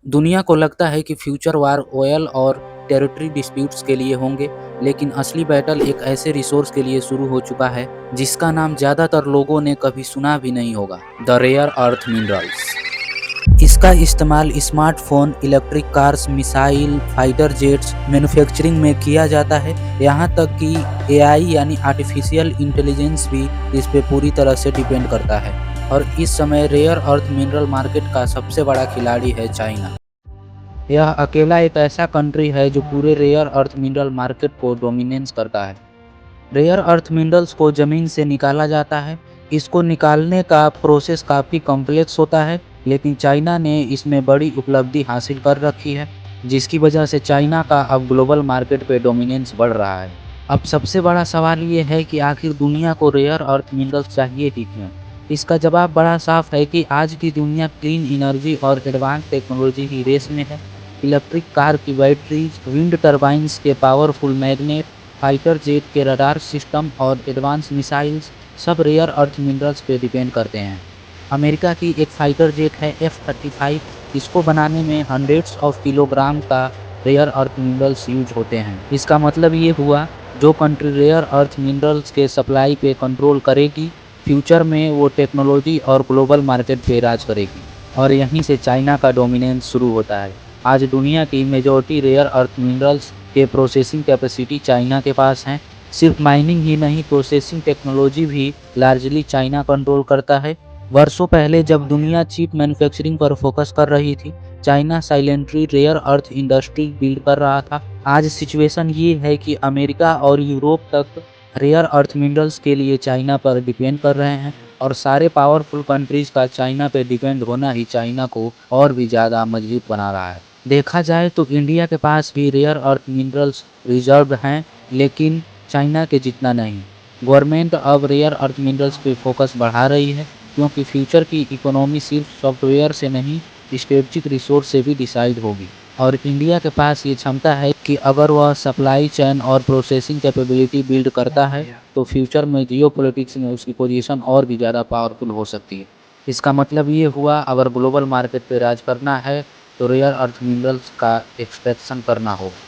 दुनिया को लगता है कि फ्यूचर वार ऑयल और टेरिटरी डिस्प्यूट्स के लिए होंगे, लेकिन असली बैटल एक ऐसे रिसोर्स के लिए शुरू हो चुका है जिसका नाम ज़्यादातर लोगों ने कभी सुना भी नहीं होगा, द रेयर अर्थ मिनरल्स। इसका इस्तेमाल smartphone, electric cars, missile, fighter jets manufacturing में किया जाता है। यहाँ तक कि एआई यानी आर्टिफिशियल इंटेलिजेंस भी इस पे पूरी तरह से डिपेंड करता है। और इस समय रेयर अर्थ मिनरल मार्केट का सबसे बड़ा खिलाड़ी है चाइना। यह अकेला एक ऐसा कंट्री है जो पूरे रेयर अर्थ मिनरल मार्केट को डोमिनेंस करता है। रेयर अर्थ मिनरल्स को ज़मीन से निकाला जाता है। इसको निकालने का प्रोसेस काफ़ी कॉम्प्लेक्स होता है, लेकिन चाइना ने इसमें बड़ी उपलब्धि हासिल कर रखी है, जिसकी वजह से चाइना का अब ग्लोबल मार्केट पे डोमिनेंस बढ़ रहा है। अब सबसे बड़ा सवाल ये है कि आखिर दुनिया को रेयर अर्थ मिनरल्स चाहिए ही क्यों? इसका जवाब बड़ा साफ है कि आज की दुनिया क्लीन एनर्जी और एडवांस टेक्नोलॉजी की रेस में है। इलेक्ट्रिक कार की बैटरीज, विंड टर्बाइन्स के पावरफुल मैग्नेट, फाइटर जेट के रडार सिस्टम और एडवांस मिसाइल्स सब रेयर अर्थ मिनरल्स पे डिपेंड करते हैं। अमेरिका की एक फाइटर जेट है F-35। इसको बनाने में हंड्रेड्स ऑफ किलोग्राम का रेयर अर्थ मिनरल्स यूज होते हैं। इसका मतलब ये हुआ, जो कंट्री रेयर अर्थ मिनरल्स के सप्लाई पे कंट्रोल करेगी, फ्यूचर में वो टेक्नोलॉजी और ग्लोबल मार्केट पे राज करेगी। और यहीं से चाइना का डोमिनेंस शुरू होता है। आज दुनिया की मेजॉरिटी रेयर अर्थ मिनरल्स के प्रोसेसिंग कैपेसिटी चाइना के पास हैं। सिर्फ माइनिंग ही नहीं, प्रोसेसिंग टेक्नोलॉजी भी लार्जली चाइना कंट्रोल करता है। वर्षों पहले जब दुनिया चिप मैन्युफैक्चरिंग पर फोकस कर रही थी, China silently rare earth industry build कर रहा था। आज सिचुएशन ये है कि अमेरिका और यूरोप तक रेयर अर्थ मिनरल्स के लिए चाइना पर डिपेंड कर रहे हैं, और सारे पावरफुल कंट्रीज का चाइना पे डिपेंड होना ही चाइना को और भी ज़्यादा मजबूत बना रहा है। देखा जाए तो इंडिया के पास भी रेयर अर्थ मिनरल्स रिजर्व हैं, लेकिन चाइना के जितना नहीं। गवर्नमेंट अब रेयर अर्थ मिनरल्स पे फोकस बढ़ा रही है, क्योंकि फ्यूचर की इकोनॉमी सिर्फ सॉफ्टवेयर से नहीं, स्ट्रेटेजिक रिसोर्स से भी डिसाइड होगी। और इंडिया के पास ये क्षमता है कि अगर वह सप्लाई चेन और प्रोसेसिंग कैपेबिलिटी बिल्ड करता है, तो फ्यूचर में जियो पॉलिटिक्स में उसकी पोजीशन और भी ज़्यादा पावरफुल हो सकती है। इसका मतलब ये हुआ, अगर ग्लोबल मार्केट पे राज करना है तो रेयर अर्थ मिनरल्स का एक्सट्रैक्शन करना होगा।